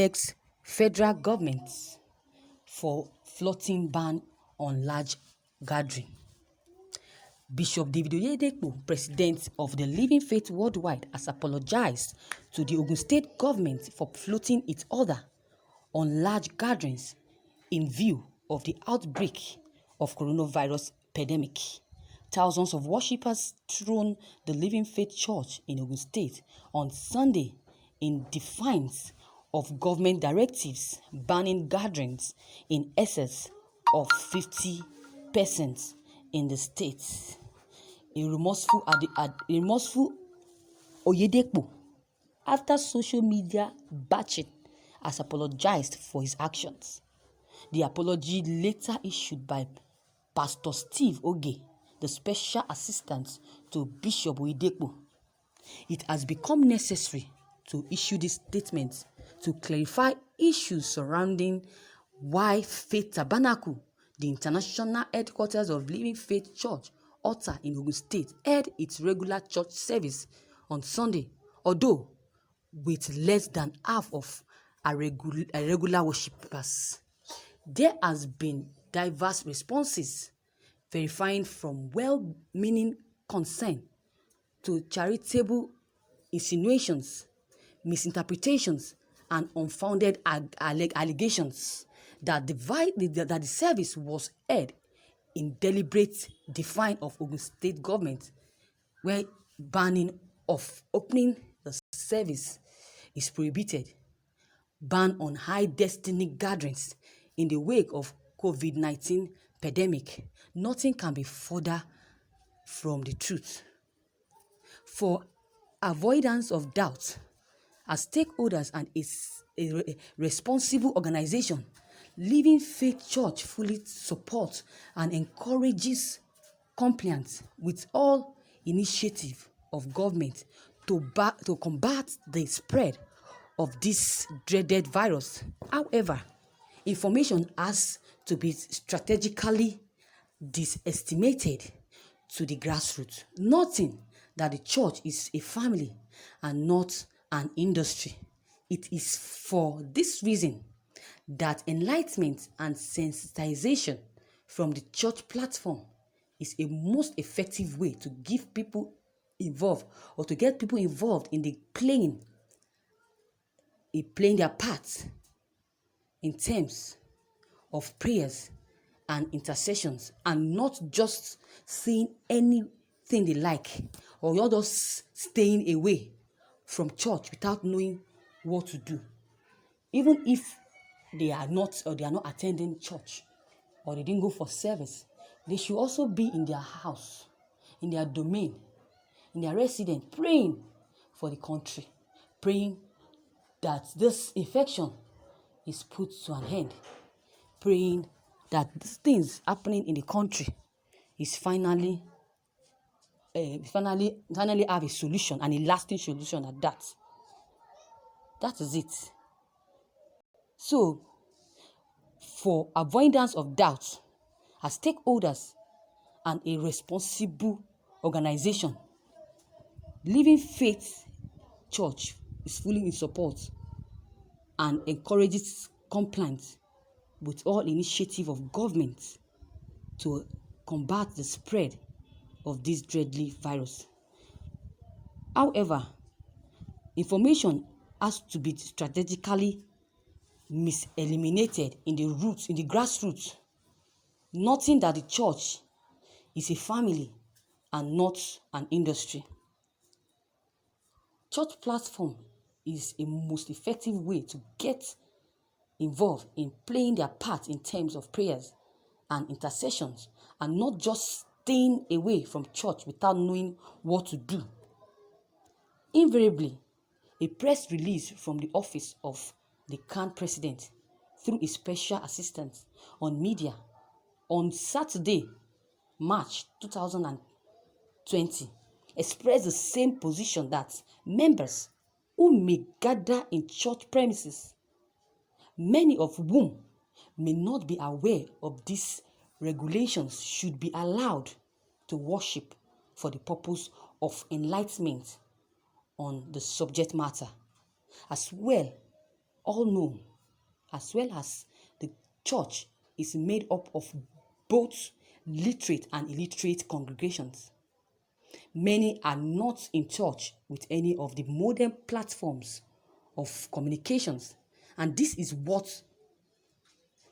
begs federal government for floating ban on large gathering. Bishop David Oyedepo, president of the Living Faith Worldwide, has apologized to the Ogun State government for floating its order on large gatherings in view of the outbreak of coronavirus pandemic. Thousands of worshippers thronged the Living Faith Church in Ogun State on Sunday in defiance of government directives banning gatherings in excess of 50 persons in the state. A remorseful Oyedepo, after social media bashing, has apologized for his actions. The apology, later issued by Pastor Steve Oge, the special assistant to Bishop Oyedepo. It has become necessary to issue this statement to clarify issues surrounding why Faith Tabernacle, the international headquarters of Living Faith Church, Altar in Ogun State, held its regular church service on Sunday, although with less than half of regular worshippers. There has been diverse responses, verifying from well-meaning concern to charitable insinuations, misinterpretations, and unfounded allegations that the service was held in deliberate defiance of Ogun State government, where banning of opening the service is prohibited, ban on high destiny gatherings in the wake of COVID-19 pandemic. Nothing can be further from the truth. For avoidance of doubt, as stakeholders and a responsible organization, Living Faith Church fully supports and encourages compliance with all initiatives of government to combat the spread of this dreaded virus. However, information has to be strategically disseminated to the grassroots, noting that the church is a family and not an industry. It is for this reason that enlightenment and sensitization from the church platform is a most effective way to give people involved, or to get people involved in the playing their part in terms of prayers and intercessions, and not just saying anything they like, or you're just staying away from church without knowing what to do. Even if they are not attending church, or they didn't go for service, they should also be in their house, in their domain, in their residence, praying for the country, praying that this infection is put to an end, praying that things happening in the country is finally have a solution, and a lasting solution at that. That is it. So, for avoidance of doubt, as stakeholders and a responsible organization, Living Faith Church is fully in support and encourages compliance with all initiative of government to combat the spread of this deadly virus. However, information has to be strategically eliminated in the grassroots, noting that the church is a family and not an industry. Church platform is a most effective way to get involved in playing their part in terms of prayers and intercessions, and not just staying away from church without knowing what to do. Invariably, a press release from the office of the CAN president through a special assistant on media on Saturday, March 2020, expressed the same position that members who may gather in church premises, many of whom may not be aware of these regulations, should be allowed to worship for the purpose of enlightenment on the subject matter, as well all know, as well as the church is made up of both literate and illiterate congregations. Many are not in touch with any of the modern platforms of communications, and this is what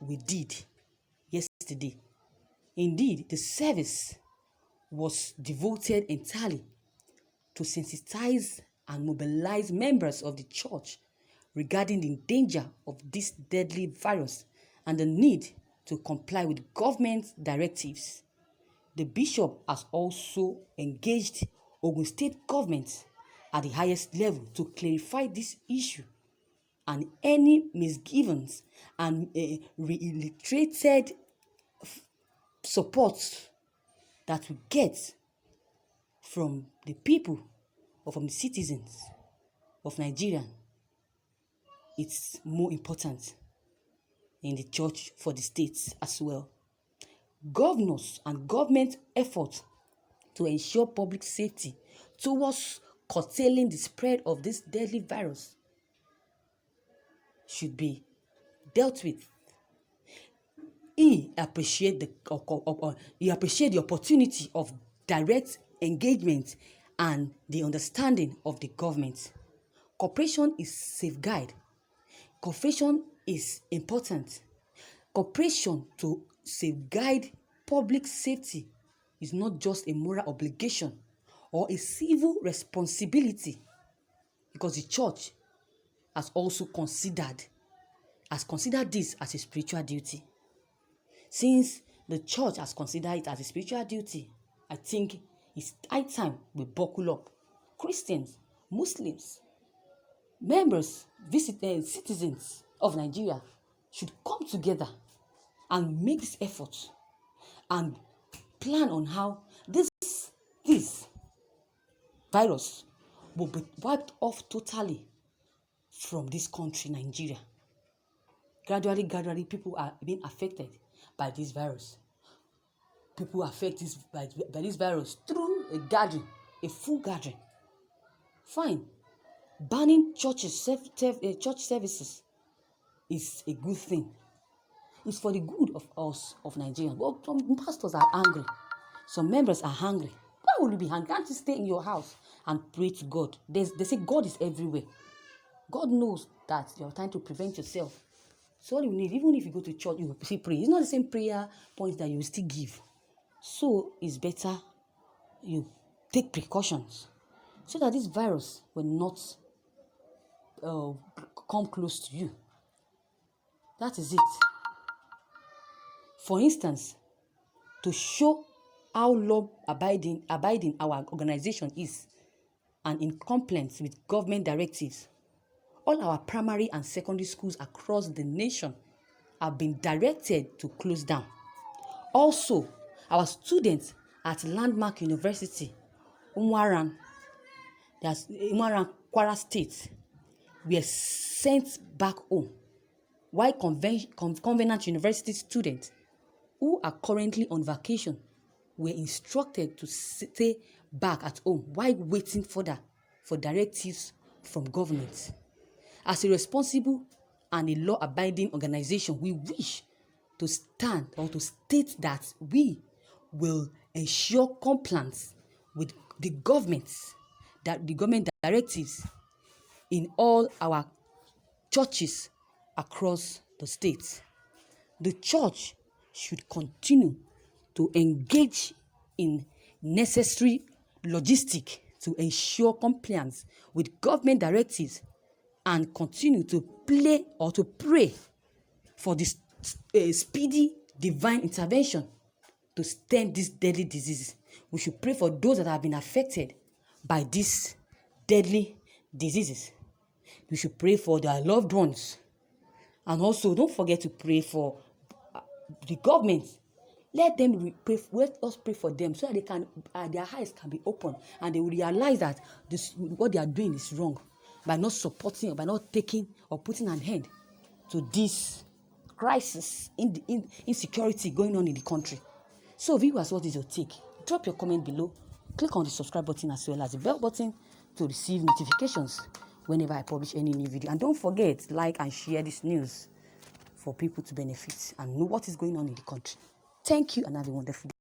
we did yesterday. Indeed, the service was devoted entirely to sensitize and mobilize members of the church regarding the danger of this deadly virus and the need to comply with government directives. The bishop has also engaged Ogun State government at the highest level to clarify this issue, and any misgivings and reiterated support that we get from the people or from the citizens of Nigeria, it's more important in the church for the states as well. Governors and government efforts to ensure public safety towards curtailing the spread of this deadly virus should be dealt with. He appreciate the opportunity of direct engagement and the understanding of the government. Cooperation is safeguard. Cooperation is important. Cooperation to safeguard public safety is not just a moral obligation or a civil responsibility, because the church has also considered this as a spiritual duty. Since the church has considered it as a spiritual duty, I think it's high time we buckle up. Christians, Muslims, members, citizens of Nigeria should come together and make this effort and plan on how this virus will be wiped off totally from this country, Nigeria. Gradually, people are being affected by this virus. People are affected by this virus through a gathering, a full gathering. Fine. Banning church services is a good thing. It's for the good of us, of Nigerians. Well, some pastors are angry. Some members are hungry. Why would you be hungry? Can't you stay in your house and pray to God? They say God is everywhere. God knows that you're trying to prevent yourself. So all you need, even if you go to church, you still pray. It's not the same prayer points that you still give. So it's better you take precautions so that this virus will not come close to you. That is it. For instance, to show how law-abiding our organization is and in compliance with government directives, all our primary and secondary schools across the nation have been directed to close down. Also, our students at Landmark University, Umuaran, Kwara State, were sent back home, while Covenant University students who are currently on vacation were instructed to stay back at home while waiting for directives from government. As a responsible and a law-abiding organization, we wish to stand or to state that we will ensure compliance with the government directives in all our churches across the state. The church should continue to engage in necessary logistics to ensure compliance with government directives and continue to pray for this speedy divine intervention to stem these deadly diseases. We should pray for those that have been affected by these deadly diseases. We should pray for their loved ones. And also, don't forget to pray for the government. Let us pray for them so that they can, their eyes can be opened and they will realize that what they are doing is wrong by not supporting or by not taking or putting an end to this crisis in the insecurity going on in the country. So, viewers, what is your take? Drop your comment below. Click on the subscribe button as well as the bell button to receive notifications whenever I publish any new video. And don't forget, like and share this news for people to benefit and know what is going on in the country. Thank you and have a wonderful day.